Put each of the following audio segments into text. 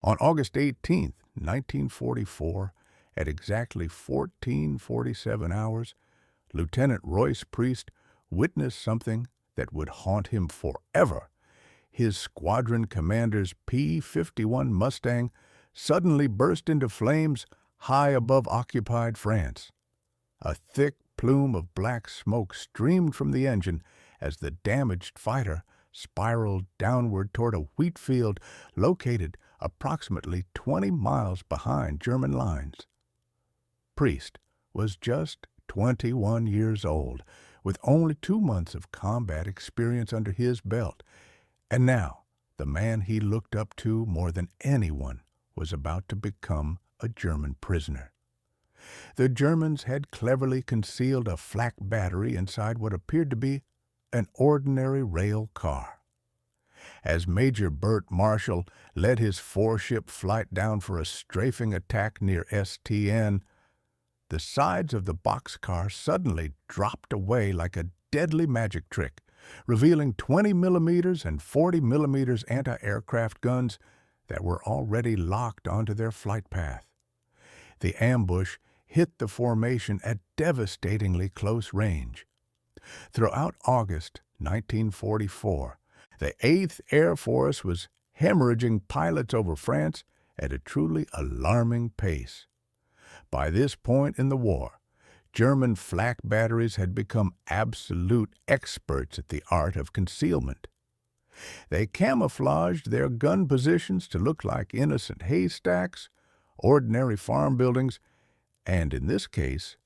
On August 18, 1944, at exactly 14:47 hours, Lieutenant Royce Priest witnessed something that would haunt him forever. His squadron commander's P-51 Mustang suddenly burst into flames high above occupied France. A thick plume of black smoke streamed from the engine as the damaged fighter spiraled downward toward a wheat field located approximately 20 miles behind German lines. Priest was just 21 years old, with only 2 months of combat experience under his belt, and now the man he looked up to more than anyone was about to become a German prisoner. The Germans had cleverly concealed a flak battery inside what appeared to be an ordinary rail car. As Major Bert Marshall led his four-ship flight down for a strafing attack near STN, the sides of the boxcar suddenly dropped away like a deadly magic trick, revealing 20 millimeters and 40 millimeters anti-aircraft guns that were already locked onto their flight path. The ambush hit the formation at devastatingly close range. Throughout August 1944, the 8th Air Force was hemorrhaging pilots over France at a truly alarming pace. By this point in the war, German flak batteries had become absolute experts at the art of concealment. They camouflaged their gun positions to look like innocent haystacks, ordinary farm buildings, and in this case,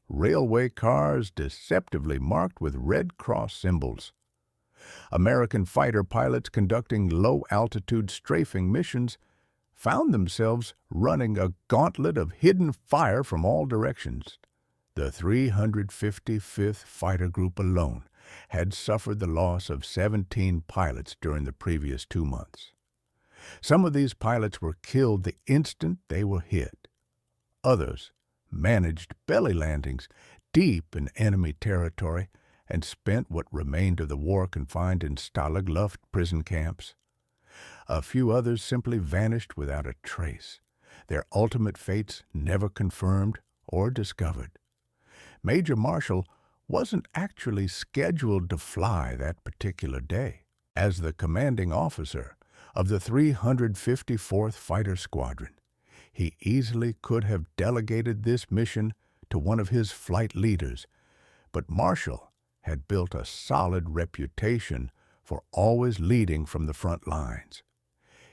railway cars deceptively marked with Red Cross symbols. American fighter pilots conducting low-altitude strafing missions found themselves running a gauntlet of hidden fire from all directions. The 355th Fighter Group alone had suffered the loss of 17 pilots during the previous 2 months. Some of these pilots were killed the instant they were hit. Others managed belly landings deep in enemy territory and spent what remained of the war confined in Stalag Luft prison camps. A few others simply vanished without a trace, their ultimate fates never confirmed or discovered. Major Marshall wasn't actually scheduled to fly that particular day. As the commanding officer of the 354th Fighter Squadron, he easily could have delegated this mission to one of his flight leaders, but Marshall had built a solid reputation for always leading from the front lines.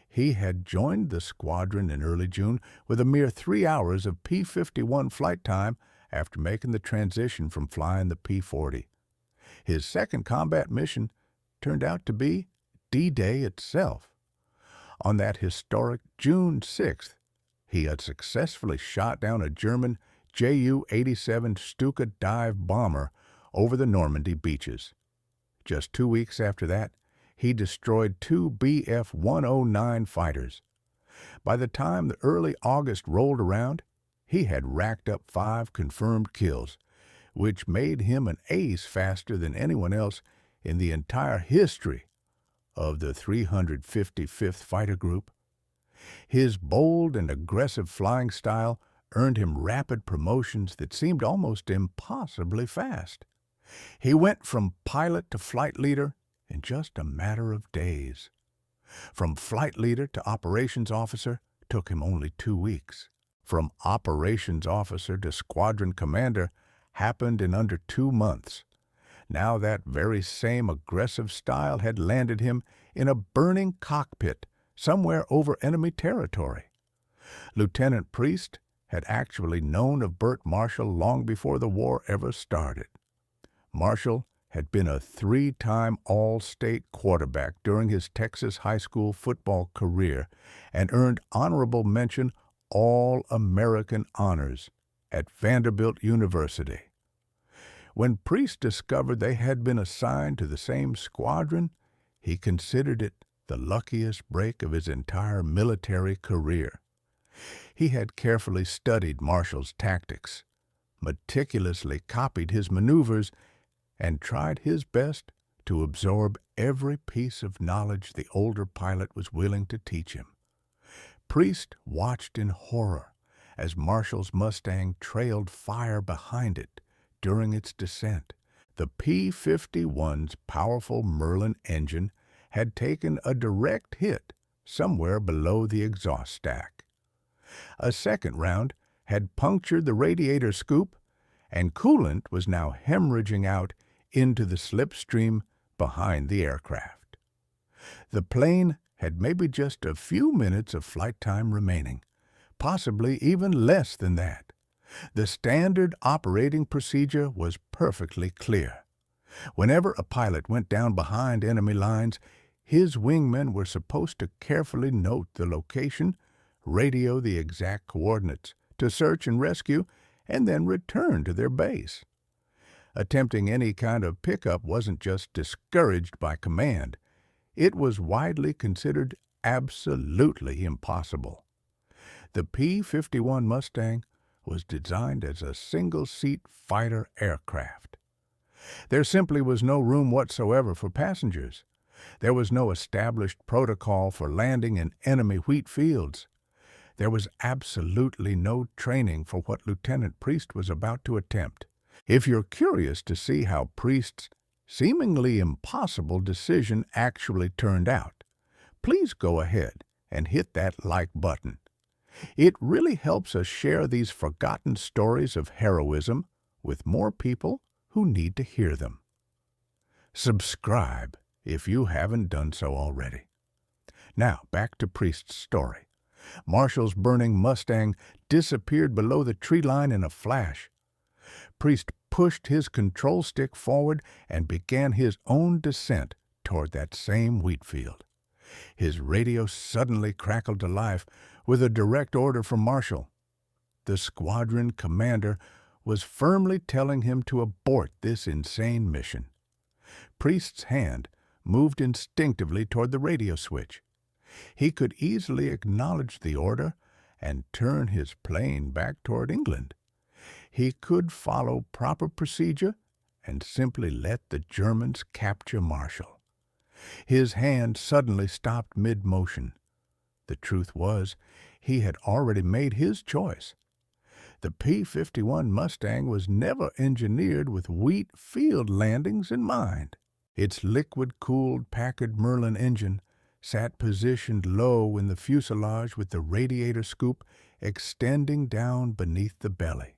He had joined the squadron in early June with a mere 3 hours of P-51 flight time after making the transition from flying the P-40. His second combat mission turned out to be D-Day itself. On that historic June 6th, he had successfully shot down a German Ju-87 Stuka dive bomber over the Normandy beaches. Just 2 weeks after that, he destroyed 2 Bf-109 fighters. By the time the early August rolled around, he had racked up 5 confirmed kills, which made him an ace faster than anyone else in the entire history of the 355th Fighter Group. His bold and aggressive flying style earned him rapid promotions that seemed almost impossibly fast. He went from pilot to flight leader in just a matter of days. From flight leader to operations officer took him only 2 weeks. From operations officer to squadron commander happened in under 2 months. Now that very same aggressive style had landed him in a burning cockpit somewhere over enemy territory. Lieutenant Priest had actually known of Bert Marshall long before the war ever started. Marshall had been a 3-time All-State quarterback during his Texas high school football career and earned honorable mention All-American honors at Vanderbilt University. When Priest discovered they had been assigned to the same squadron, he considered it the luckiest break of his entire military career. He had carefully studied Marshall's tactics, meticulously copied his maneuvers, and tried his best to absorb every piece of knowledge the older pilot was willing to teach him. Priest watched in horror as Marshall's Mustang trailed fire behind it during its descent. The P-51's powerful Merlin engine had taken a direct hit somewhere below the exhaust stack. A second round had punctured the radiator scoop, and coolant was now hemorrhaging out into the slipstream behind the aircraft. The plane had maybe just a few minutes of flight time remaining, possibly even less than that. The standard operating procedure was perfectly clear. Whenever a pilot went down behind enemy lines, his wingmen were supposed to carefully note the location, radio the exact coordinates, to search and rescue, and then return to their base. Attempting any kind of pickup wasn't just discouraged by command. It was widely considered absolutely impossible. The P-51 Mustang was designed as a single-seat fighter aircraft. There simply was no room whatsoever for passengers. There was no established protocol for landing in enemy wheat fields. There was absolutely no training for what Lieutenant Priest was about to attempt. If you're curious to see how Priest's seemingly impossible decision actually turned out, please go ahead and hit that like button. It really helps us share these forgotten stories of heroism with more people who need to hear them. Subscribe if you haven't done so already. Now, back to Priest's story. Marshall's burning Mustang disappeared below the tree line in a flash. Priest pushed his control stick forward and began his own descent toward that same wheat field. His radio suddenly crackled to life with a direct order from Marshall. The squadron commander was firmly telling him to abort this insane mission. Priest's hand moved instinctively toward the radio switch. He could easily acknowledge the order and turn his plane back toward England. He could follow proper procedure and simply let the Germans capture Marshall. His hand suddenly stopped mid-motion. The truth was, he had already made his choice. The P-51 Mustang was never engineered with wheat field landings in mind. Its liquid-cooled Packard Merlin engine sat positioned low in the fuselage with the radiator scoop extending down beneath the belly.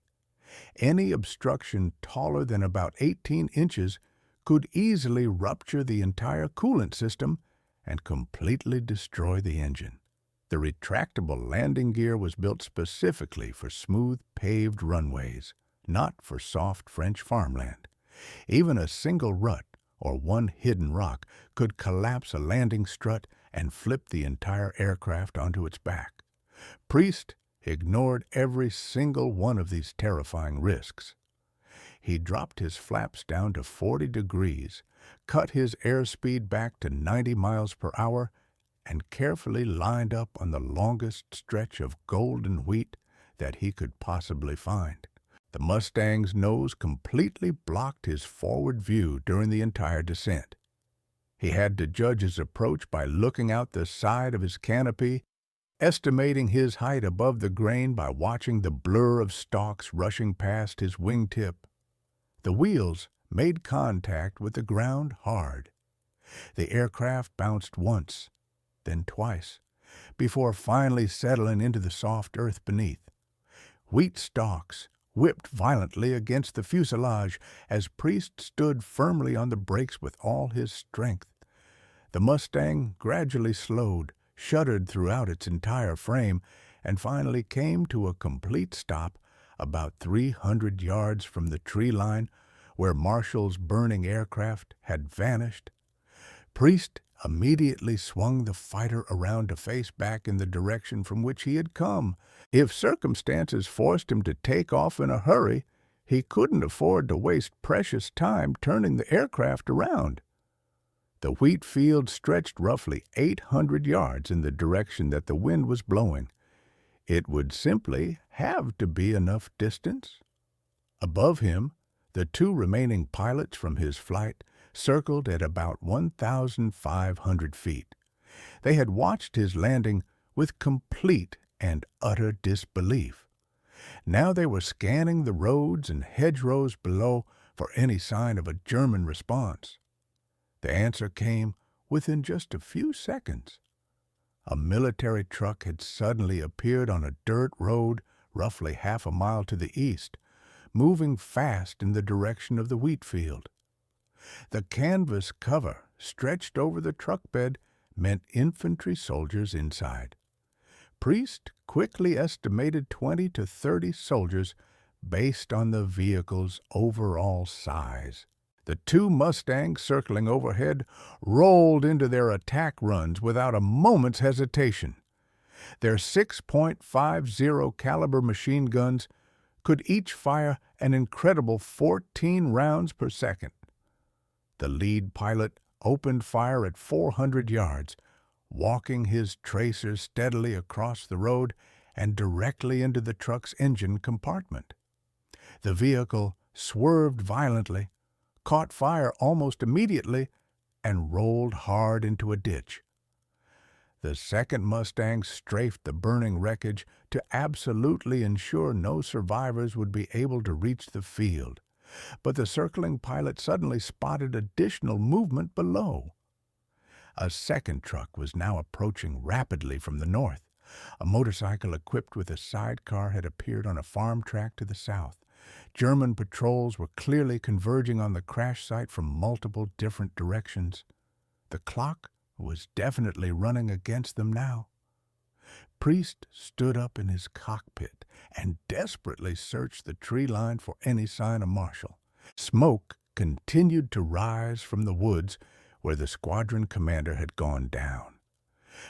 Any obstruction taller than about 18 inches could easily rupture the entire coolant system and completely destroy the engine. The retractable landing gear was built specifically for smooth paved runways, not for soft French farmland. Even a single rut or one hidden rock could collapse a landing strut and flip the entire aircraft onto its back. Priest ignored every single one of these terrifying risks. He dropped his flaps down to 40 degrees, cut his airspeed back to 90 miles per hour, and carefully lined up on the longest stretch of golden wheat that he could possibly find. The Mustang's nose completely blocked his forward view during the entire descent. He had to judge his approach by looking out the side of his canopy, estimating his height above the grain by watching the blur of stalks rushing past his wingtip. The wheels made contact with the ground hard. The aircraft bounced once, then twice, before finally settling into the soft earth beneath. Wheat stalks whipped violently against the fuselage as Priest stood firmly on the brakes with all his strength. The Mustang gradually slowed, shuddered throughout its entire frame, and finally came to a complete stop about 300 yards from the tree line where Marshall's burning aircraft had vanished. Priest immediately swung the fighter around to face back in the direction from which he had come. If circumstances forced him to take off in a hurry, he couldn't afford to waste precious time turning the aircraft around. The wheat field stretched roughly 800 yards in the direction that the wind was blowing. It would simply have to be enough distance. Above him, the two remaining pilots from his flight circled at about 1,500 feet. They had watched his landing with complete and utter disbelief. Now they were scanning the roads and hedgerows below for any sign of a German response. The answer came within just a few seconds. A military truck had suddenly appeared on a dirt road roughly half a mile to the east, moving fast in the direction of the wheat field. The canvas cover stretched over the truck bed meant infantry soldiers inside. Priest quickly estimated 20 to 30 soldiers based on the vehicle's overall size. The two Mustangs circling overhead rolled into their attack runs without a moment's hesitation. Their 6.50 caliber machine guns could each fire an incredible 14 rounds per second. The lead pilot opened fire at 400 yards, walking his tracer steadily across the road and directly into the truck's engine compartment. The vehicle swerved violently, caught fire almost immediately, and rolled hard into a ditch. The second Mustang strafed the burning wreckage to absolutely ensure no survivors would be able to reach the field, but the circling pilot suddenly spotted additional movement below. A second truck was now approaching rapidly from the north. A motorcycle equipped with a sidecar had appeared on a farm track to the south. German patrols were clearly converging on the crash site from multiple different directions. The clock was definitely running against them now. Priest stood up in his cockpit and desperately searched the tree line for any sign of Marshall. Smoke continued to rise from the woods where the squadron commander had gone down.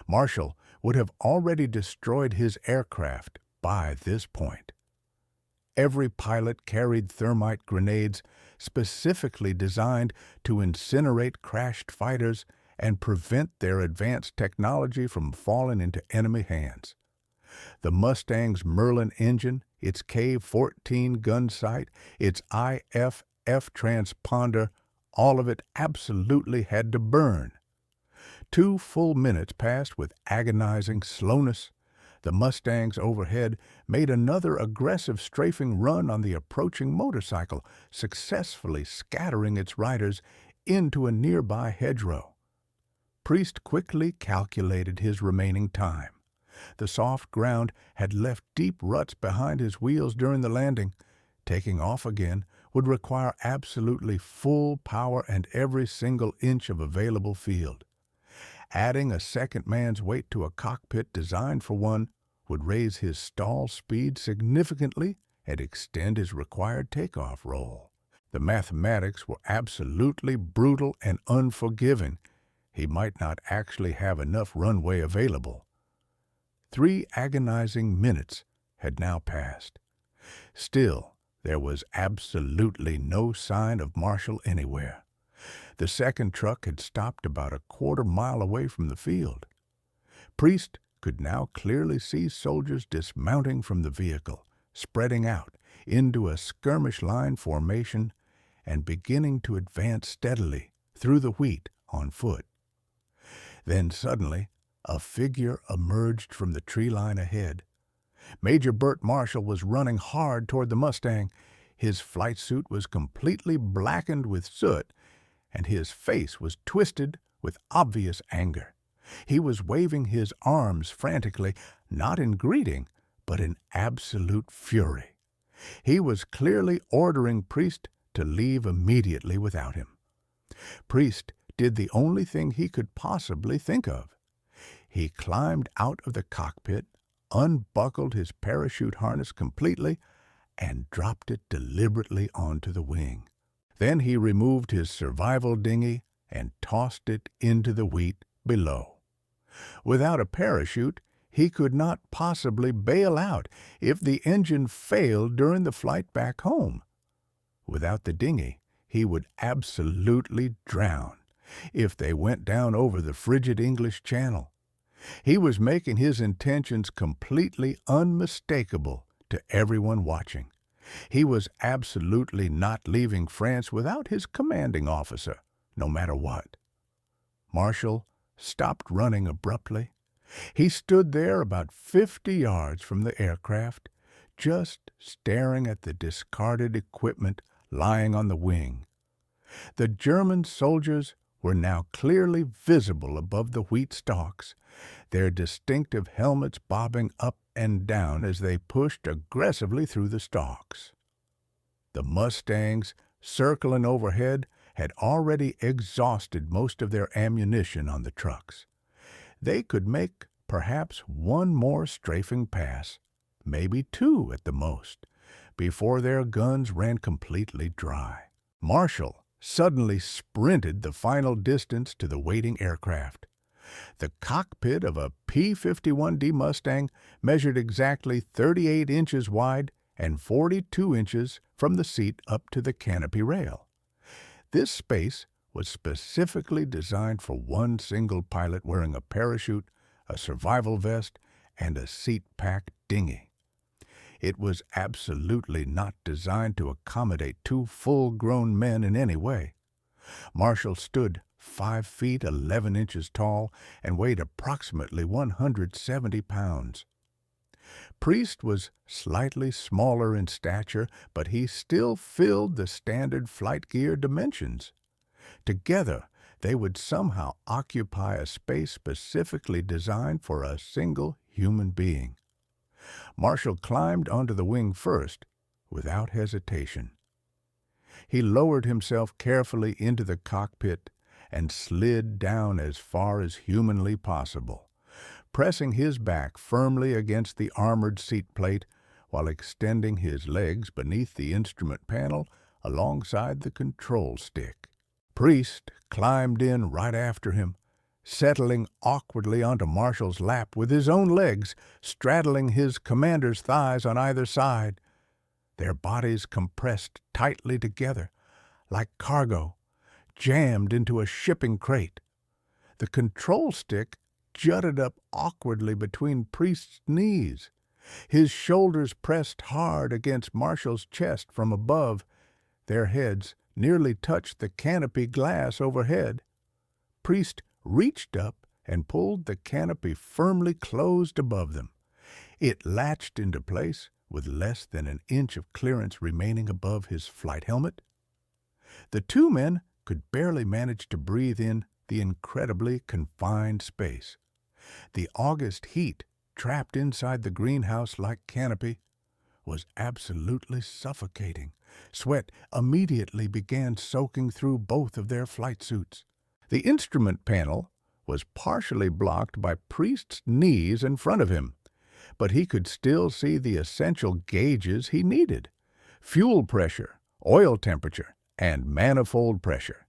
Marshall would have already destroyed his aircraft by this point. Every pilot carried thermite grenades specifically designed to incinerate crashed fighters and prevent their advanced technology from falling into enemy hands. The Mustang's Merlin engine, its K-14 gun sight, its IFF transponder, all of it absolutely had to burn. 2 full minutes passed with agonizing slowness. The Mustangs overhead made another aggressive strafing run on the approaching motorcycle, successfully scattering its riders into a nearby hedgerow. Priest quickly calculated his remaining time. The soft ground had left deep ruts behind his wheels during the landing. Taking off again would require absolutely full power and every single inch of available field. Adding a second man's weight to a cockpit designed for one would raise his stall speed significantly and extend his required takeoff roll. The mathematics were absolutely brutal and unforgiving. He might not actually have enough runway available. 3 agonizing minutes had now passed. Still, there was absolutely no sign of Marshall anywhere. The second truck had stopped about a quarter-mile away from the field. Priest could now clearly see soldiers dismounting from the vehicle, spreading out into a skirmish line formation, and beginning to advance steadily through the wheat on foot. Then suddenly, a figure emerged from the tree line ahead. Major Bert Marshall was running hard toward the Mustang. His flight suit was completely blackened with soot, and his face was twisted with obvious anger. He was waving his arms frantically, not in greeting, but in absolute fury. He was clearly ordering Priest to leave immediately without him. Priest did the only thing he could possibly think of. He climbed out of the cockpit, unbuckled his parachute harness completely, and dropped it deliberately onto the wing. Then he removed his survival dinghy and tossed it into the wheat below. Without a parachute, he could not possibly bail out if the engine failed during the flight back home. Without the dinghy, he would absolutely drown if they went down over the frigid English Channel. He was making his intentions completely unmistakable to everyone watching. He was absolutely not leaving France without his commanding officer, no matter what. Marshall stopped running abruptly, He stood there about 50 yards from the aircraft, just staring at the discarded equipment lying on the wing. The German soldiers were now clearly visible above the wheat stalks, their distinctive helmets bobbing up and down as they pushed aggressively through the stalks. The Mustangs, circling overhead, had already exhausted most of their ammunition on the trucks. They could make perhaps one more strafing pass, maybe two at the most, before their guns ran completely dry. Marshall suddenly sprinted the final distance to the waiting aircraft. The cockpit of a P-51 Mustang measured exactly 38 inches wide and 42 inches from the seat up to the canopy rail. This space was specifically designed for one single pilot wearing a parachute, a survival vest, and a seat-pack dinghy. It was absolutely not designed to accommodate two full-grown men in any way. Marshall stood 5 feet 11 inches tall and weighed approximately 170 pounds. Priest was slightly smaller in stature, but he still filled the standard flight gear dimensions. Together, they would somehow occupy a space specifically designed for a single human being. Marshall climbed onto the wing first, without hesitation. He lowered himself carefully into the cockpit and slid down as far as humanly possible, pressing his back firmly against the armored seat plate while extending his legs beneath the instrument panel alongside the control stick. Priest climbed in right after him, settling awkwardly onto Marshall's lap with his own legs straddling his commander's thighs on either side, their bodies compressed tightly together, like cargo, jammed into a shipping crate. The control stick jutted up awkwardly between Priest's knees. His shoulders pressed hard against Marshall's chest from above. Their heads nearly touched the canopy glass overhead. Priest reached up and pulled the canopy firmly closed above them. It latched into place with less than an inch of clearance remaining above his flight helmet. The two men could barely manage to breathe in the incredibly confined space. The August heat trapped inside the greenhouse-like canopy was absolutely suffocating. Sweat immediately began soaking through both of their flight suits. The instrument panel was partially blocked by Priest's knees in front of him, but he could still see the essential gauges he needed: fuel pressure, oil temperature, and manifold pressure.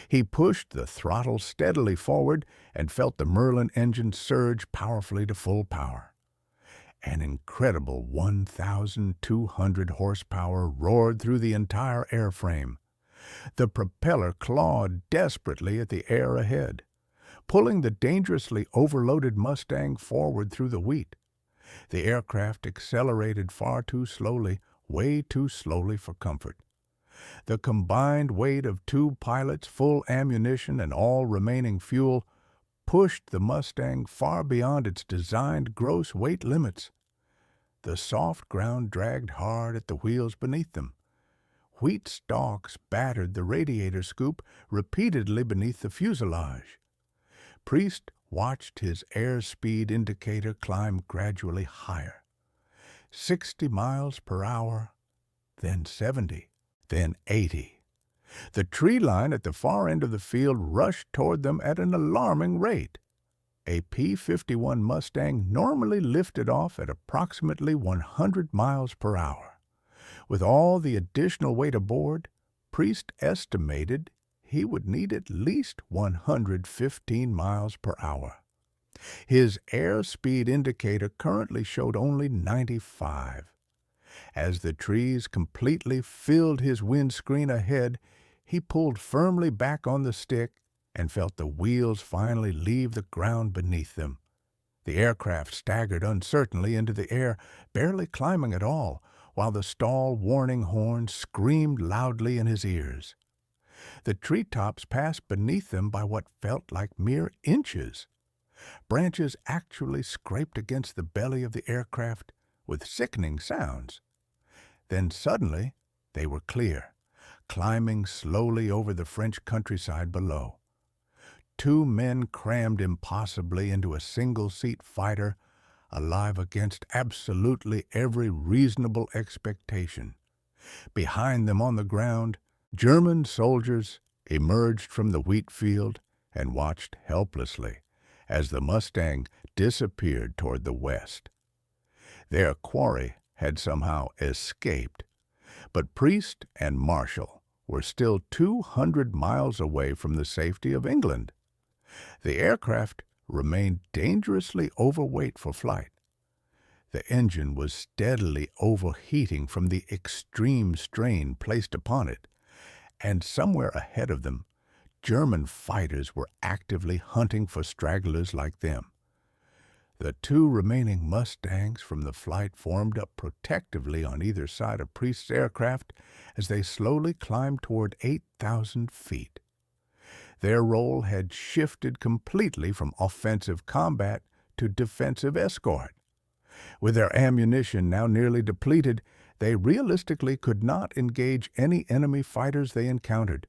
He pushed the throttle steadily forward and felt the Merlin engine surge powerfully to full power. An incredible 1,200 horsepower roared through the entire airframe. The propeller clawed desperately at the air ahead, pulling the dangerously overloaded Mustang forward through the wheat. The aircraft accelerated far too slowly, way too slowly for comfort. The combined weight of two pilots, full ammunition, and all remaining fuel pushed the Mustang far beyond its designed gross weight limits. The soft ground dragged hard at the wheels beneath them. Wheat stalks battered the radiator scoop repeatedly beneath the fuselage. Priest watched his airspeed indicator climb gradually higher. 60 miles per hour, then 70, then 80. The tree line at the far end of the field rushed toward them at an alarming rate. A P-51 Mustang normally lifted off at approximately 100 miles per hour. With all the additional weight aboard, Priest estimated he would need at least 115 miles per hour. His airspeed indicator currently showed only 95. As the trees completely filled his windscreen ahead, he pulled firmly back on the stick and felt the wheels finally leave the ground beneath them. The aircraft staggered uncertainly into the air, barely climbing at all, while the stall warning horn screamed loudly in his ears. The treetops passed beneath them by what felt like mere inches. Branches actually scraped against the belly of the aircraft with sickening sounds. Then suddenly they were clear, climbing slowly over the French countryside below. Two men crammed impossibly into a single-seat fighter, alive against absolutely every reasonable expectation. Behind them on the ground, German soldiers emerged from the wheat field and watched helplessly as the Mustang disappeared toward the west. Their quarry had somehow escaped, but Priest and Marshall were still 200 miles away from the safety of England. The aircraft remained dangerously overweight for flight. The engine was steadily overheating from the extreme strain placed upon it, and somewhere ahead of them, German fighters were actively hunting for stragglers like them. The two remaining Mustangs from the flight formed up protectively on either side of Priest's aircraft as they slowly climbed toward 8,000 feet. Their role had shifted completely from offensive combat to defensive escort. With their ammunition now nearly depleted, they realistically could not engage any enemy fighters they encountered,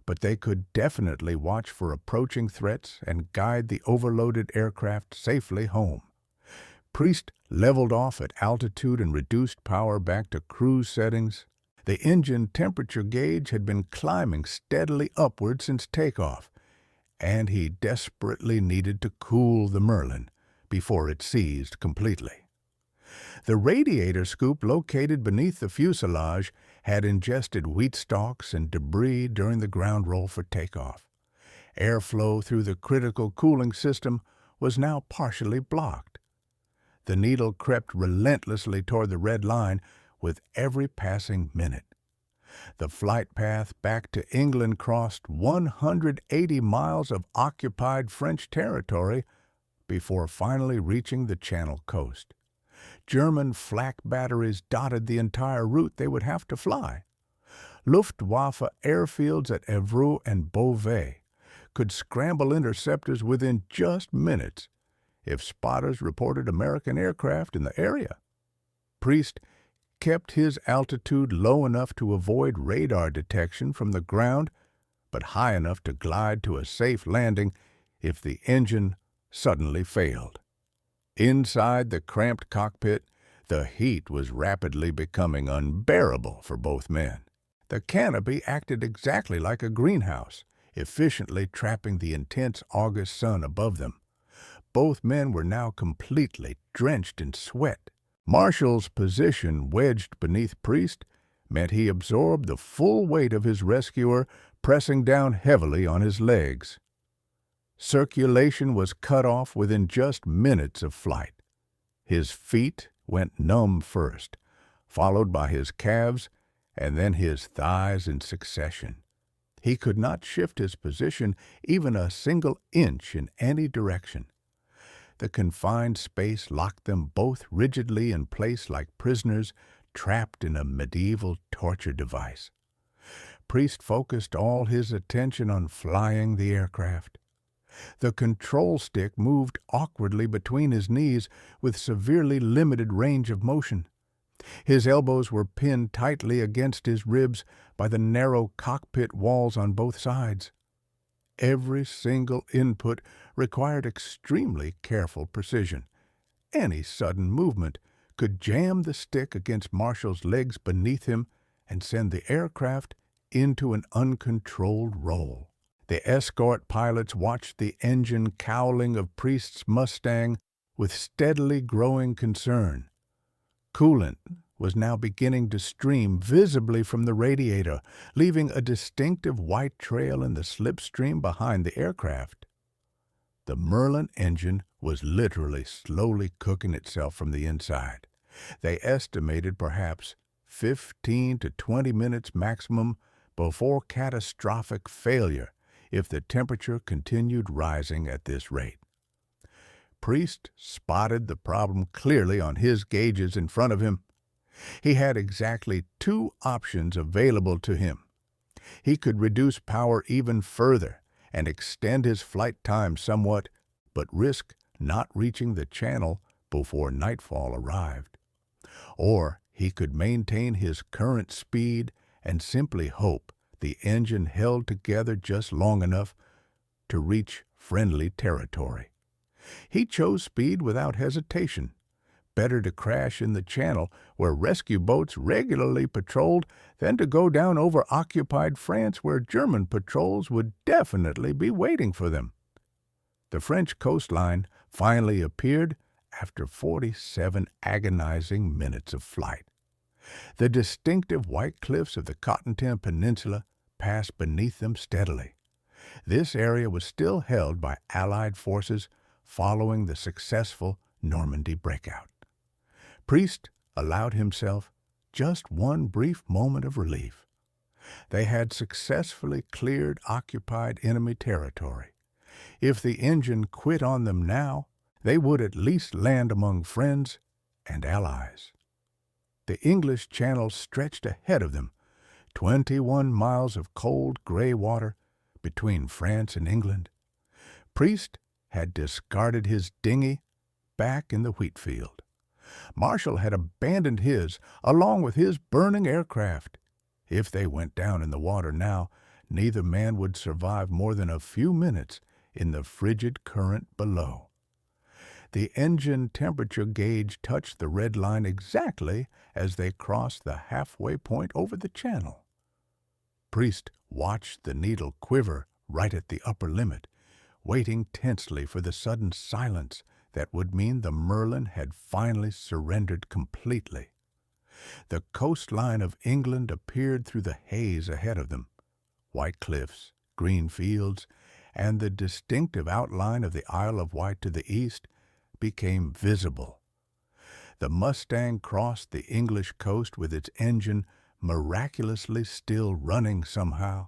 but they could definitely watch for approaching threats and guide the overloaded aircraft safely home. Priest leveled off at altitude and reduced power back to cruise settings. The engine temperature gauge had been climbing steadily upward since takeoff, and he desperately needed to cool the Merlin before it seized completely. The radiator scoop located beneath the fuselage had ingested wheat stalks and debris during the ground roll for takeoff. Airflow through the critical cooling system was now partially blocked. The needle crept relentlessly toward the red line with every passing minute. The flight path back to England crossed 180 miles of occupied French territory before finally reaching the Channel coast. German flak batteries dotted the entire route they would have to fly. Luftwaffe airfields at Évreux and Beauvais could scramble interceptors within just minutes if spotters reported American aircraft in the area. Priest kept his altitude low enough to avoid radar detection from the ground, but high enough to glide to a safe landing if the engine suddenly failed. Inside the cramped cockpit, the heat was rapidly becoming unbearable for both men. The canopy acted exactly like a greenhouse, efficiently trapping the intense August sun above them. Both men were now completely drenched in sweat. Marshall's position wedged beneath Priest meant he absorbed the full weight of his rescuer, pressing down heavily on his legs. Circulation was cut off within just minutes of flight. His feet went numb first, followed by his calves, and then his thighs in succession. He could not shift his position even a single inch in any direction. The confined space locked them both rigidly in place like prisoners trapped in a medieval torture device. Priest focused all his attention on flying the aircraft. The control stick moved awkwardly between his knees with severely limited range of motion. His elbows were pinned tightly against his ribs by the narrow cockpit walls on both sides. Every single input required extremely careful precision. Any sudden movement could jam the stick against Marshall's legs beneath him and send the aircraft into an uncontrolled roll. The escort pilots watched the engine cowling of Priest's Mustang with steadily growing concern. Coolant was now beginning to stream visibly from the radiator, leaving a distinctive white trail in the slipstream behind the aircraft. The Merlin engine was literally slowly cooking itself from the inside. They estimated perhaps 15 to 20 minutes maximum before catastrophic failure if the temperature continued rising at this rate. Priest spotted the problem clearly on his gauges in front of him. He had exactly two options available to him. He could reduce power even further and extend his flight time somewhat, but risk not reaching the channel before nightfall arrived. Or he could maintain his current speed and simply hope the engine held together just long enough to reach friendly territory. He chose speed without hesitation. Better to crash in the channel, where rescue boats regularly patrolled, than to go down over occupied France, where German patrols would definitely be waiting for them. The French coastline finally appeared after 47 agonizing minutes of flight. The distinctive white cliffs of the Cotentin Peninsula passed beneath them steadily. This area was still held by Allied forces following the successful Normandy breakout. Priest allowed himself just one brief moment of relief. They had successfully cleared occupied enemy territory. If the engine quit on them now, they would at least land among friends and allies. The English Channel stretched ahead of them, 21 miles of cold gray water between France and England. Priest had discarded his dinghy back in the wheat field. Marshall had abandoned his, along with his burning aircraft. If they went down in the water now, neither man would survive more than a few minutes in the frigid current below. The engine temperature gauge touched the red line exactly as they crossed the halfway point over the channel. Priest watched the needle quiver right at the upper limit, waiting tensely for the sudden silence that would mean the Merlin had finally surrendered completely. The coastline of England appeared through the haze ahead of them. White cliffs, green fields, and the distinctive outline of the Isle of Wight to the east became visible. The Mustang crossed the English coast with its engine miraculously still running somehow.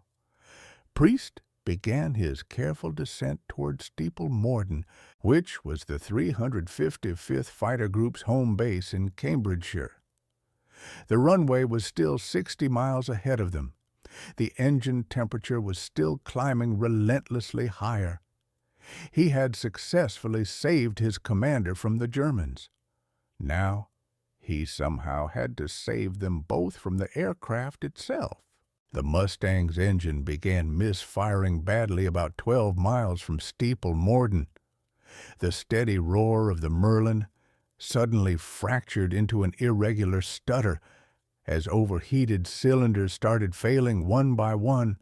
Priest began his careful descent toward Steeple Morden, which was the 355th Fighter Group's home base in Cambridgeshire. The runway was still 60 miles ahead of them. The engine temperature was still climbing relentlessly higher. He had successfully saved his commander from the Germans. Now, he somehow had to save them both from the aircraft itself. The Mustang's engine began misfiring badly about 12 miles from Steeple Morden. The steady roar of the Merlin suddenly fractured into an irregular stutter as overheated cylinders started failing one by one.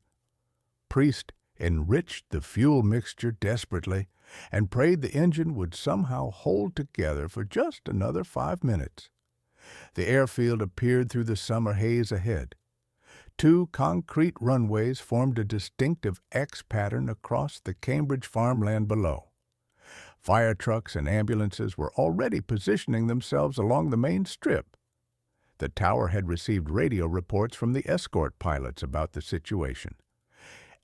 Priest enriched the fuel mixture desperately and prayed the engine would somehow hold together for just another 5 minutes. The airfield appeared through the summer haze ahead. 2 concrete runways formed a distinctive X pattern across the Cambridge farmland below. Fire trucks and ambulances were already positioning themselves along the main strip. The tower had received radio reports from the escort pilots about the situation.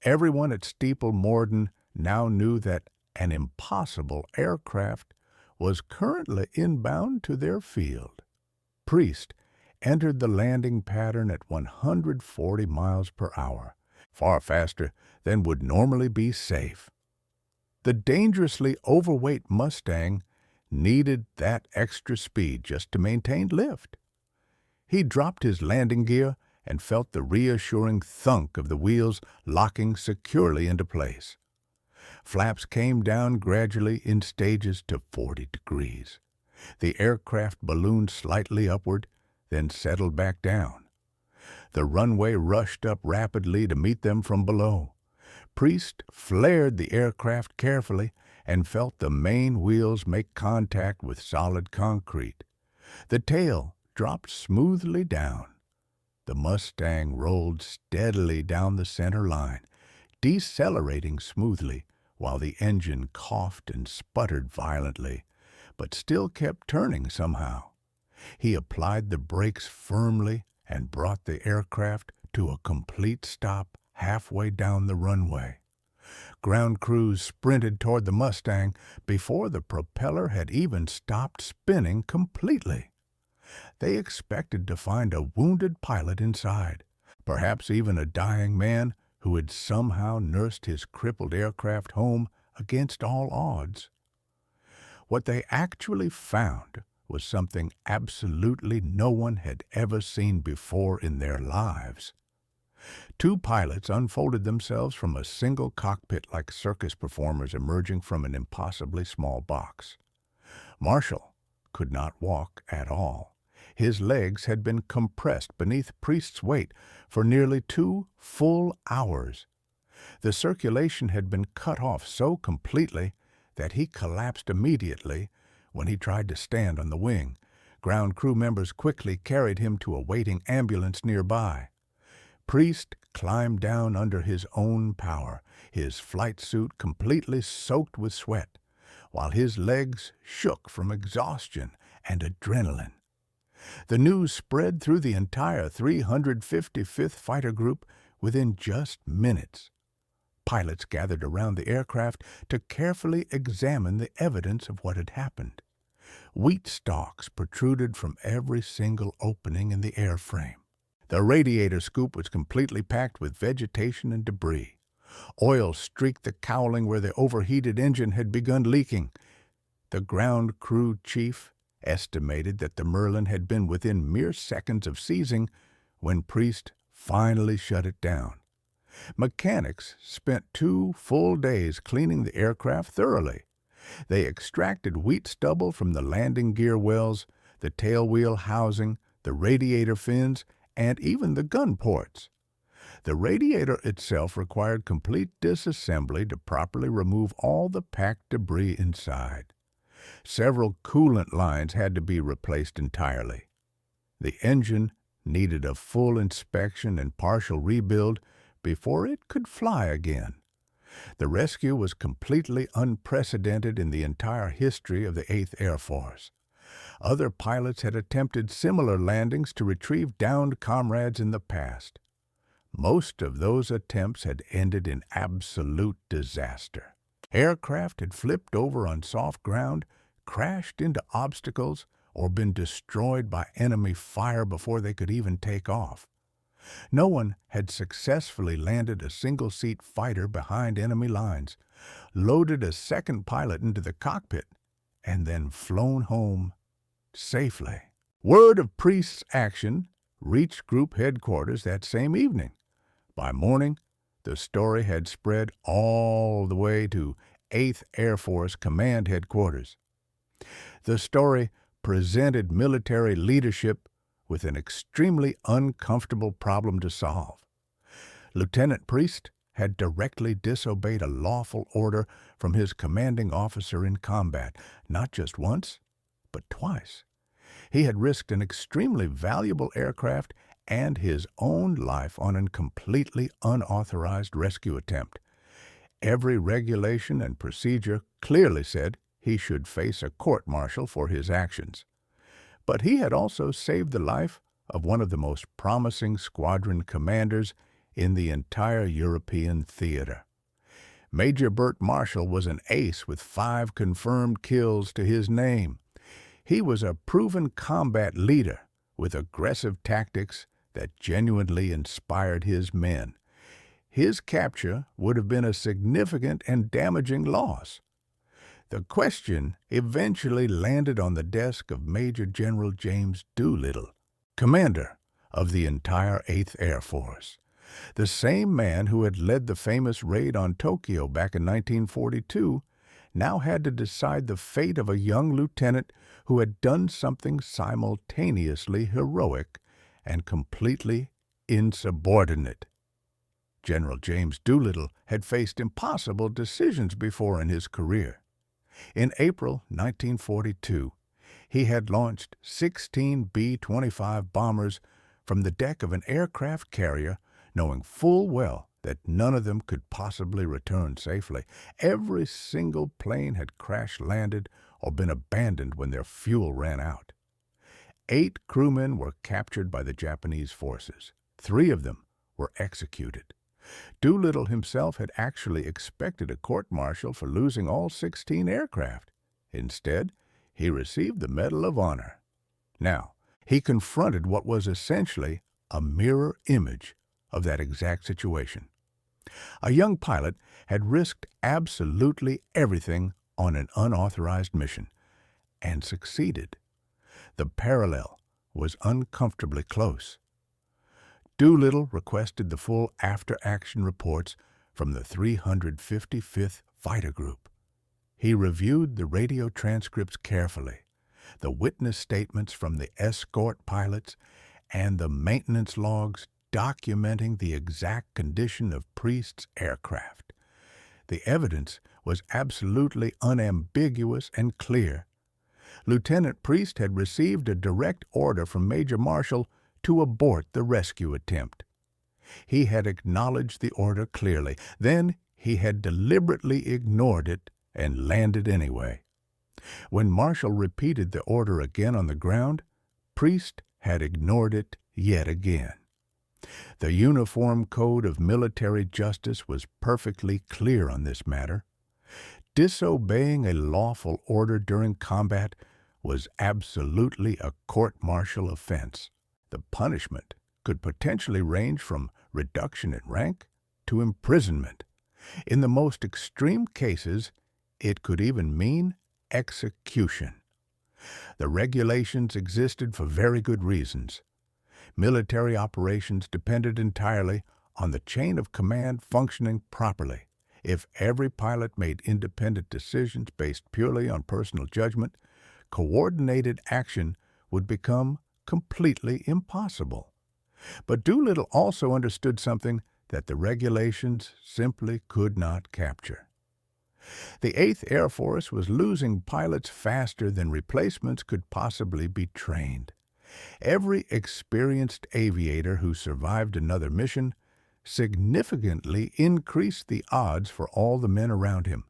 Everyone at Steeple Morden now knew that an impossible aircraft was currently inbound to their field. Priest entered the landing pattern at 140 miles per hour, far faster than would normally be safe. The dangerously overweight Mustang needed that extra speed just to maintain lift. He dropped his landing gear and felt the reassuring thunk of the wheels locking securely into place. Flaps came down gradually in stages to 40 degrees. The aircraft ballooned slightly upward, then settled back down. The runway rushed up rapidly to meet them from below. Priest flared the aircraft carefully and felt the main wheels make contact with solid concrete. The tail dropped smoothly down. The Mustang rolled steadily down the center line, decelerating smoothly while the engine coughed and sputtered violently, but still kept turning somehow. He applied the brakes firmly and brought the aircraft to a complete stop halfway down the runway. Ground crews sprinted toward the Mustang before the propeller had even stopped spinning completely. They expected to find a wounded pilot inside, perhaps even a dying man who had somehow nursed his crippled aircraft home against all odds. What they actually found was something absolutely no one had ever seen before in their lives. Two pilots unfolded themselves from a single cockpit like circus performers emerging from an impossibly small box. Marshall could not walk at all. His legs had been compressed beneath Priest's weight for nearly 2 full hours. The circulation had been cut off so completely that he collapsed immediately when he tried to stand on the wing. Ground crew members quickly carried him to a waiting ambulance nearby. Priest climbed down under his own power, his flight suit completely soaked with sweat, while his legs shook from exhaustion and adrenaline. The news spread through the entire 355th Fighter Group within just minutes. Pilots gathered around the aircraft to carefully examine the evidence of what had happened. Wheat stalks protruded from every single opening in the airframe. The radiator scoop was completely packed with vegetation and debris. Oil streaked the cowling where the overheated engine had begun leaking. The ground crew chief estimated that the Merlin had been within mere seconds of seizing when Priest finally shut it down. Mechanics spent 2 full days cleaning the aircraft thoroughly. They extracted wheat stubble from the landing gear wells, the tailwheel housing, the radiator fins, and even the gun ports. The radiator itself required complete disassembly to properly remove all the packed debris inside. Several coolant lines had to be replaced entirely. The engine needed a full inspection and partial rebuild before it could fly again. The rescue was completely unprecedented in the entire history of the 8th Air Force. Other pilots had attempted similar landings to retrieve downed comrades in the past. Most of those attempts had ended in absolute disaster. Aircraft had flipped over on soft ground, crashed into obstacles, or been destroyed by enemy fire before they could even take off. No one had successfully landed a single-seat fighter behind enemy lines, loaded a second pilot into the cockpit, and then flown home safely. Word of Priest's action reached Group Headquarters that same evening. By morning, the story had spread all the way to 8th Air Force Command Headquarters. The story presented military leadership with an extremely uncomfortable problem to solve. Lieutenant Priest had directly disobeyed a lawful order from his commanding officer in combat, not just once, but twice. He had risked an extremely valuable aircraft and his own life on a completely unauthorized rescue attempt. Every regulation and procedure clearly said he should face a court-martial for his actions. But he had also saved the life of one of the most promising squadron commanders in the entire European theater. Major Bert Marshall was an ace with 5 confirmed kills to his name. He was a proven combat leader with aggressive tactics that genuinely inspired his men. His capture would have been a significant and damaging loss. The question eventually landed on the desk of Major General James Doolittle, commander of the entire 8th Air Force, the same man who had led the famous raid on Tokyo back in 1942, now had to decide the fate of a young lieutenant who had done something simultaneously heroic and completely insubordinate. General James Doolittle had faced impossible decisions before in his career. In April 1942, he had launched 16 B-25 bombers from the deck of an aircraft carrier, knowing full well that none of them could possibly return safely. Every single plane had crash-landed or been abandoned when their fuel ran out. 8 crewmen were captured by the Japanese forces. 3 of them were executed. Doolittle himself had actually expected a court-martial for losing all 16 aircraft. Instead, he received the Medal of Honor. Now, he confronted what was essentially a mirror image of that exact situation. A young pilot had risked absolutely everything on an unauthorized mission, and succeeded. The parallel was uncomfortably close. Doolittle requested the full after-action reports from the 355th Fighter Group. He reviewed the radio transcripts carefully, the witness statements from the escort pilots, and the maintenance logs documenting the exact condition of Priest's aircraft. The evidence was absolutely unambiguous and clear. Lieutenant Priest had received a direct order from Major Marshall to abort the rescue attempt. He had acknowledged the order clearly. Then he had deliberately ignored it and landed anyway. When Marshall repeated the order again on the ground, Priest had ignored it yet again. The Uniform Code of Military Justice was perfectly clear on this matter. Disobeying a lawful order during combat was absolutely a court-martial offense. The punishment could potentially range from reduction in rank to imprisonment. In the most extreme cases, it could even mean execution. The regulations existed for very good reasons. Military operations depended entirely on the chain of command functioning properly. If every pilot made independent decisions based purely on personal judgment, coordinated action would become completely impossible. But Doolittle also understood something that the regulations simply could not capture. The 8th Air Force was losing pilots faster than replacements could possibly be trained. Every experienced aviator who survived another mission significantly increased the odds for all the men around him.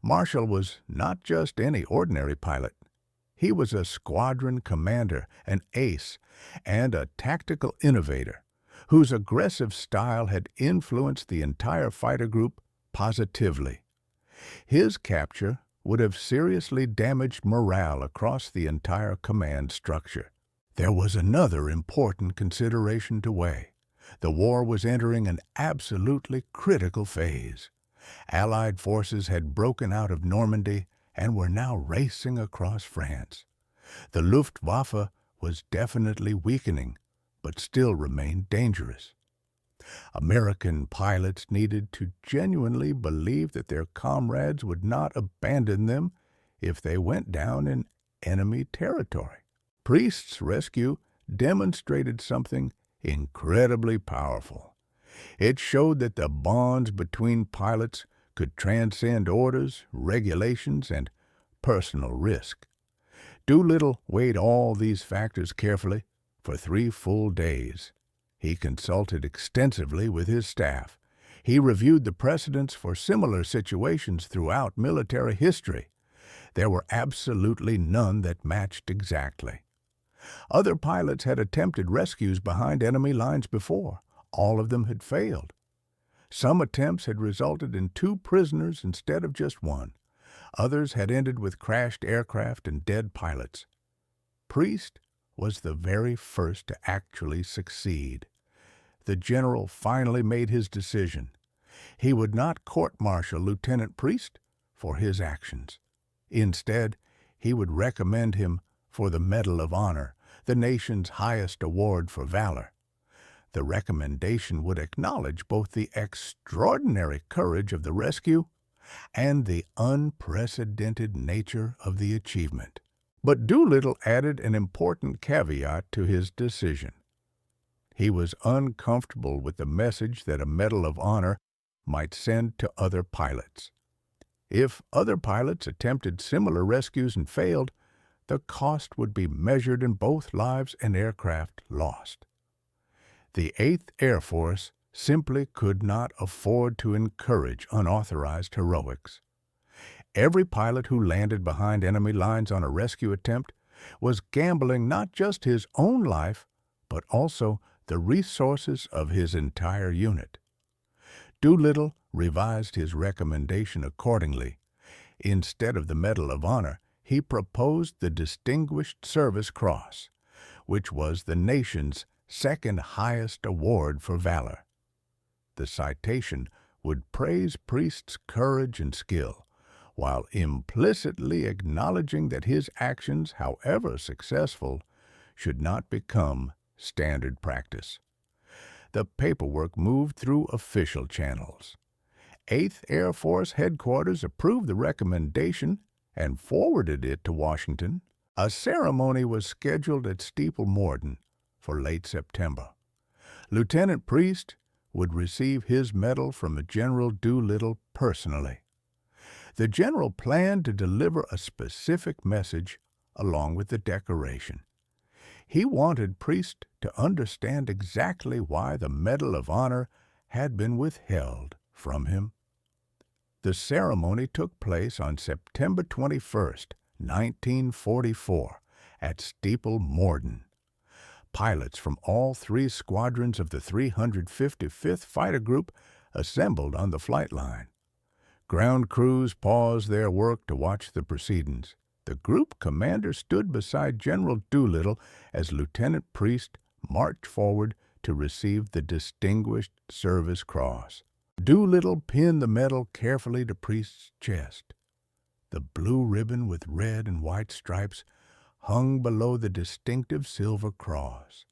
Marshall was not just any ordinary pilot. He was a squadron commander, an ace, and a tactical innovator whose aggressive style had influenced the entire fighter group positively. His capture would have seriously damaged morale across the entire command structure. There was another important consideration to weigh. The war was entering an absolutely critical phase. Allied forces had broken out of Normandy and were now racing across France. The Luftwaffe was definitely weakening, but still remained dangerous. American pilots needed to genuinely believe that their comrades would not abandon them if they went down in enemy territory. Priest's rescue demonstrated something incredibly powerful. It showed that the bonds between pilots could transcend orders, regulations, and personal risk. Doolittle weighed all these factors carefully for 3 full days. He consulted extensively with his staff. He reviewed the precedents for similar situations throughout military history. There were absolutely none that matched exactly. Other pilots had attempted rescues behind enemy lines before. All of them had failed. Some attempts had resulted in 2 prisoners instead of just 1. Others had ended with crashed aircraft and dead pilots. Priest was the very first to actually succeed. The general finally made his decision. He would not court-martial Lieutenant Priest for his actions. Instead, he would recommend him for the Medal of Honor, the nation's highest award for valor. The recommendation would acknowledge both the extraordinary courage of the rescue and the unprecedented nature of the achievement. But Doolittle added an important caveat to his decision. He was uncomfortable with the message that a Medal of Honor might send to other pilots. If other pilots attempted similar rescues and failed, the cost would be measured in both lives and aircraft lost. The 8th Air Force simply could not afford to encourage unauthorized heroics. Every pilot who landed behind enemy lines on a rescue attempt was gambling not just his own life, but also the resources of his entire unit. Doolittle revised his recommendation accordingly. Instead of the Medal of Honor, he proposed the Distinguished Service Cross, which was the nation's second highest award for valor. The citation would praise Priest's courage and skill, while implicitly acknowledging that his actions, however successful, should not become standard practice. The paperwork moved through official channels. 8th Air Force Headquarters approved the recommendation and forwarded it to Washington. A ceremony was scheduled at Steeple Morden for late September. Lieutenant Priest would receive his medal from General Doolittle personally. The general planned to deliver a specific message along with the decoration. He wanted Priest to understand exactly why the Medal of Honor had been withheld from him. The ceremony took place on September 21st, 1944, at Steeple Morden. Pilots from all 3 squadrons of the 355th Fighter Group assembled on the flight line. Ground crews paused their work to watch the proceedings. The group commander stood beside General Doolittle as Lieutenant Priest marched forward to receive the Distinguished Service Cross. Doolittle pinned the medal carefully to Priest's chest. The blue ribbon with red and white stripes hung below the distinctive silver cross.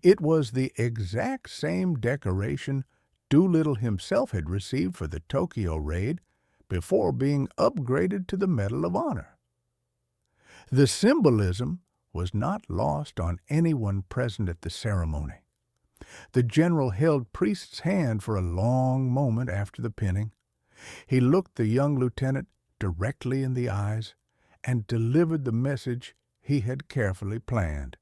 It was the exact same decoration Doolittle himself had received for the Tokyo raid before being upgraded to the Medal of Honor. The symbolism was not lost on anyone present at the ceremony. The general held Priest's hand for a long moment after the pinning. He looked the young lieutenant directly in the eyes and delivered the message he had carefully planned.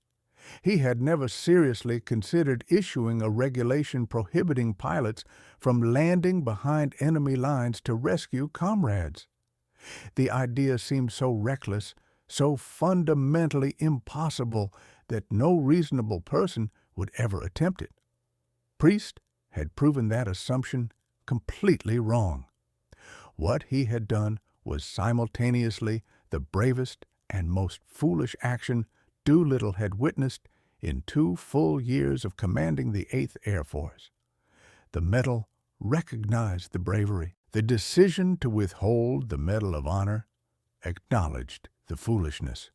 He had never seriously considered issuing a regulation prohibiting pilots from landing behind enemy lines to rescue comrades. The idea seemed so reckless, so fundamentally impossible, that no reasonable person would ever attempt it. Priest had proven that assumption completely wrong. What he had done was simultaneously the bravest and most foolish action Doolittle had witnessed in 2 full years of commanding the 8th Air Force. The medal recognized the bravery. The decision to withhold the Medal of Honor acknowledged the foolishness.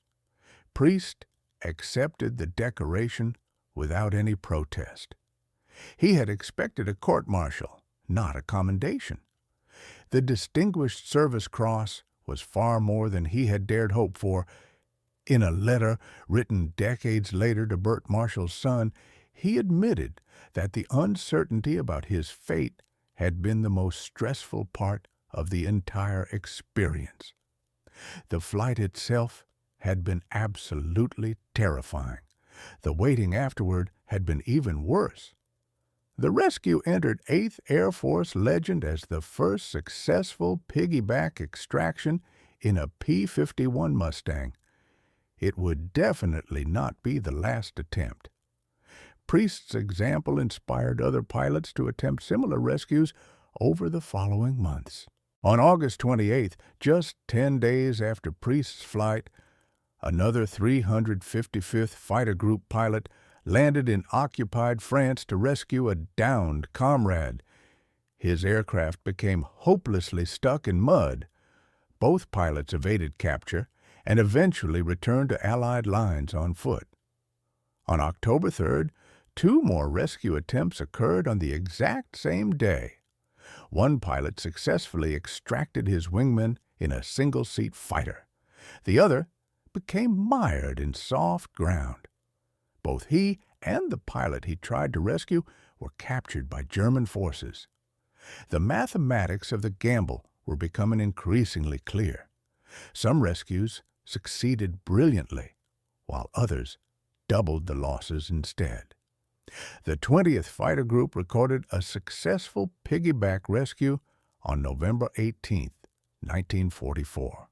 Priest accepted the decoration without any protest. He had expected a court-martial, not a commendation. The Distinguished Service Cross was far more than he had dared hope for. In a letter written decades later to Bert Marshall's son, he admitted that the uncertainty about his fate had been the most stressful part of the entire experience. The flight itself had been absolutely terrifying. The waiting afterward had been even worse. The rescue entered 8th Air Force legend as the first successful piggyback extraction in a P-51 Mustang. It would definitely not be the last attempt. Priest's example inspired other pilots to attempt similar rescues over the following months. On August 28th, just 10 days after Priest's flight, another 355th Fighter Group pilot landed in occupied France to rescue a downed comrade. His aircraft became hopelessly stuck in mud. Both pilots evaded capture and eventually returned to Allied lines on foot. On October 3rd, 2 more rescue attempts occurred on the exact same day. One pilot successfully extracted his wingman in a single-seat fighter. The other became mired in soft ground. Both he and the pilot he tried to rescue were captured by German forces. The mathematics of the gamble were becoming increasingly clear. Some rescues succeeded brilliantly, while others doubled the losses instead. The 20th Fighter Group recorded a successful piggyback rescue on November 18, 1944.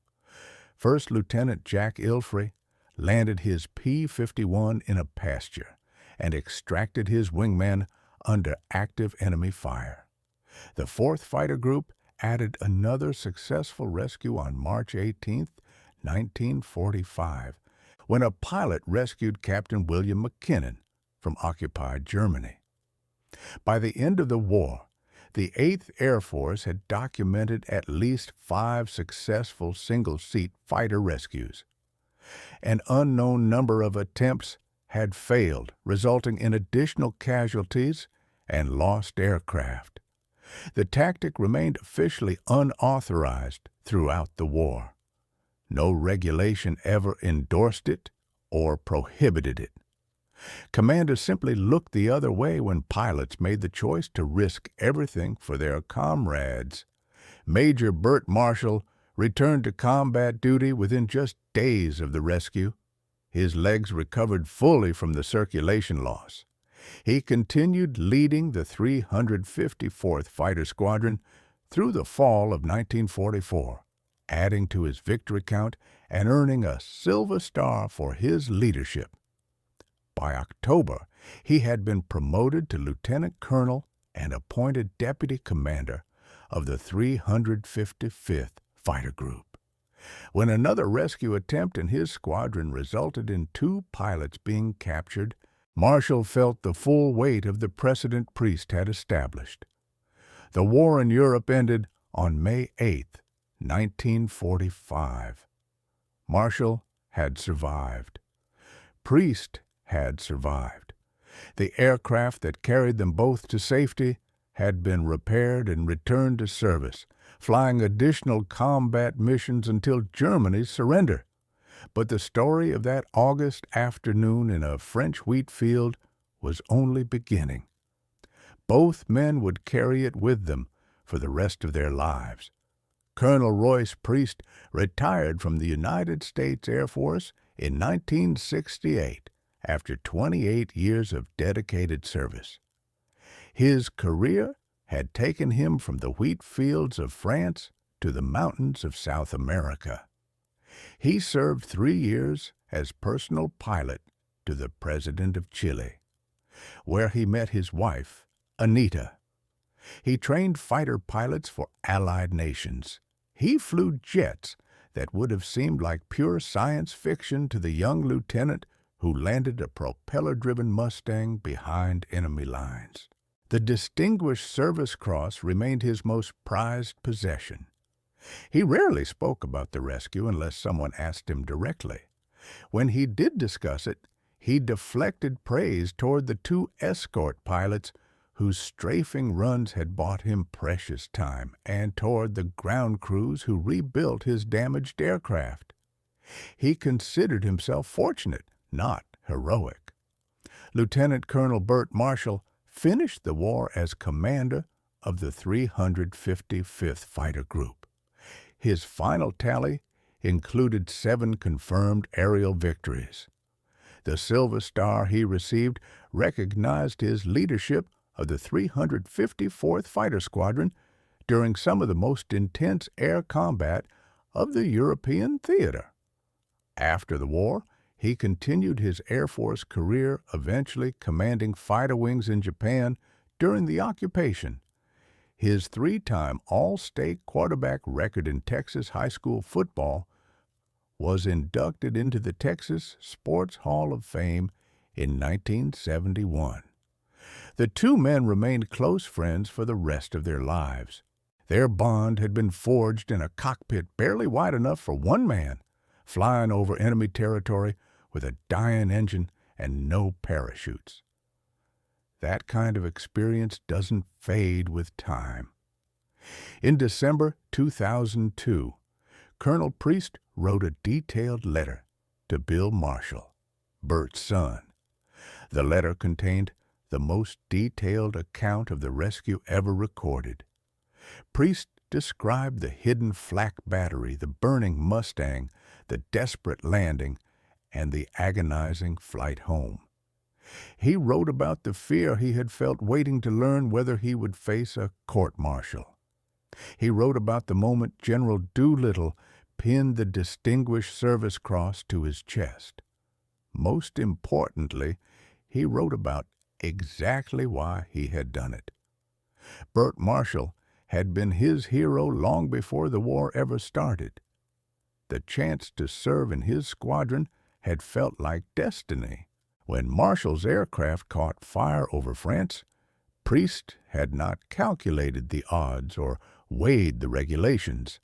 First Lieutenant Jack Ilfrey landed his P-51 in a pasture and extracted his wingman under active enemy fire. The 4th Fighter Group added another successful rescue on March 18, 1945, when a pilot rescued Captain William McKinnon from occupied Germany. By the end of the war, The 8th Air Force had documented at least 5 successful single-seat fighter rescues. An unknown number of attempts had failed, resulting in additional casualties and lost aircraft. The tactic remained officially unauthorized throughout the war. No regulation ever endorsed it or prohibited it. Commanders simply looked the other way when pilots made the choice to risk everything for their comrades. Major Bert Marshall returned to combat duty within just days of the rescue. His legs recovered fully from the circulation loss. He continued leading the 354th Fighter Squadron through the fall of 1944, adding to his victory count and earning a Silver Star for his leadership. By October, he had been promoted to lieutenant colonel and appointed deputy commander of the 355th Fighter Group. When another rescue attempt in his squadron resulted in 2 pilots being captured, Marshall felt the full weight of the precedent Priest had established. The war in Europe ended on May 8, 1945. Marshall had survived. Priest had survived. The aircraft that carried them both to safety had been repaired and returned to service, flying additional combat missions until Germany's surrender. But the story of that August afternoon in a French wheat field was only beginning. Both men would carry it with them for the rest of their lives. Colonel Royce Priest retired from the United States Air Force in 1968 after 28 years of dedicated service. His career had taken him from the wheat fields of France to the mountains of South America. He served 3 years as personal pilot to the President of Chile, where he met his wife, Anita. He trained fighter pilots for Allied nations. He flew jets that would have seemed like pure science fiction to the young lieutenant who landed a propeller-driven Mustang behind enemy lines. The Distinguished Service Cross remained his most prized possession. He rarely spoke about the rescue unless someone asked him directly. When he did discuss it, he deflected praise toward the 2 escort pilots whose strafing runs had bought him precious time, and toward the ground crews who rebuilt his damaged aircraft. He considered himself fortunate, not heroic. Lieutenant Colonel Bert Marshall finished the war as commander of the 355th Fighter Group. His final tally included 7 confirmed aerial victories. The Silver Star he received recognized his leadership of the 354th Fighter Squadron during some of the most intense air combat of the European theater. After the war, he continued his Air Force career, eventually commanding fighter wings in Japan during the occupation. His 3-time All-State quarterback record in Texas high school football was inducted into the Texas Sports Hall of Fame in 1971. The 2 men remained close friends for the rest of their lives. Their bond had been forged in a cockpit barely wide enough for one man, flying over enemy territory with a dying engine and no parachutes. That kind of experience doesn't fade with time. In December 2002, Colonel Priest wrote a detailed letter to Bill Marshall, Bert's son. The letter contained the most detailed account of the rescue ever recorded. Priest described the hidden flak battery, the burning Mustang, the desperate landing, and the agonizing flight home. He wrote about the fear he had felt waiting to learn whether he would face a court-martial. He wrote about the moment General Doolittle pinned the Distinguished Service Cross to his chest. Most importantly, he wrote about exactly why he had done it. Bert Marshall had been his hero long before the war ever started. The chance to serve in his squadron had felt like destiny. When Marshall's aircraft caught fire over France, Priest had not calculated the odds or weighed the regulations.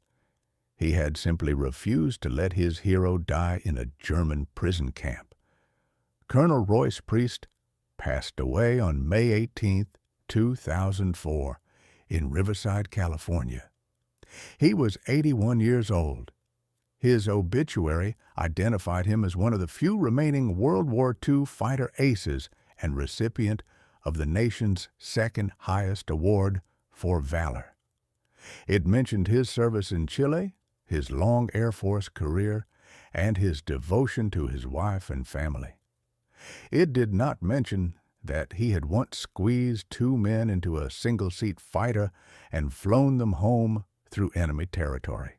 He had simply refused to let his hero die in a German prison camp. Colonel Royce Priest passed away on May 18, 2004, in Riverside, California. He was 81 years old. His obituary identified him as one of the few remaining World War II fighter aces and recipient of the nation's second highest award for valor. It mentioned his service in Chile, his long Air Force career, and his devotion to his wife and family. It did not mention that he had once squeezed two men into a single-seat fighter and flown them home through enemy territory.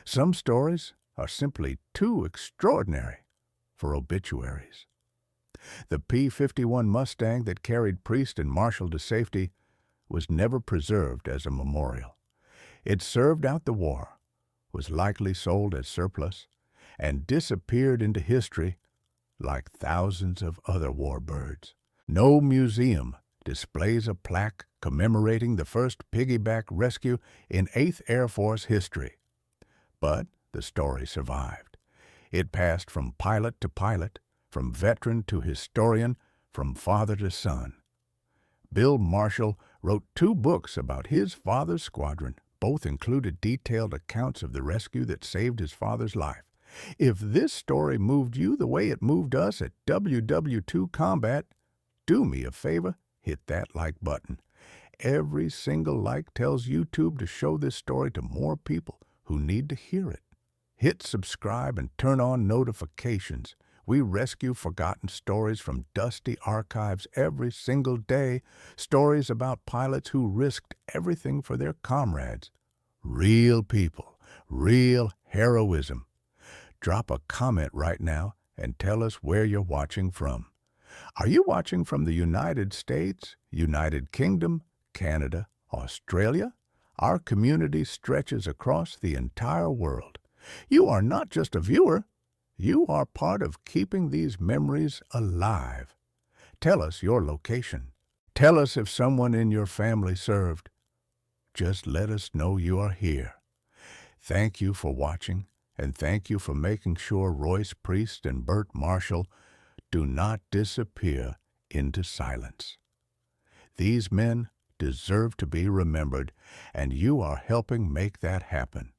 Some stories are simply too extraordinary for obituaries. The P-51 Mustang that carried Priest and Marshall to safety was never preserved as a memorial. It served out the war, was likely sold as surplus, and disappeared into history like thousands of other warbirds. No museum displays a plaque commemorating the first piggyback rescue in 8th Air Force history. But the story survived. It passed from pilot to pilot, from veteran to historian, from father to son. Bill Marshall wrote 2 books about his father's squadron. Both included detailed accounts of the rescue that saved his father's life. If this story moved you the way it moved us at WW2 Combat, do me a favor, hit that like button. Every single like tells YouTube to show this story to more people who need to hear it. Hit subscribe and turn on notifications. We rescue forgotten stories from dusty archives every single day, stories about pilots who risked everything for their comrades. Real people, real heroism. Drop a comment right now and tell us where you're watching from. Are you watching from the United States, United Kingdom, Canada, Australia? Our community stretches across the entire world. You are not just a viewer. You are part of keeping these memories alive. Tell us your location. Tell us if someone in your family served. Just let us know you are here. Thank you for watching, and thank you for making sure Royce Priest and Bert Marshall do not disappear into silence. These men deserve to be remembered, and you are helping make that happen.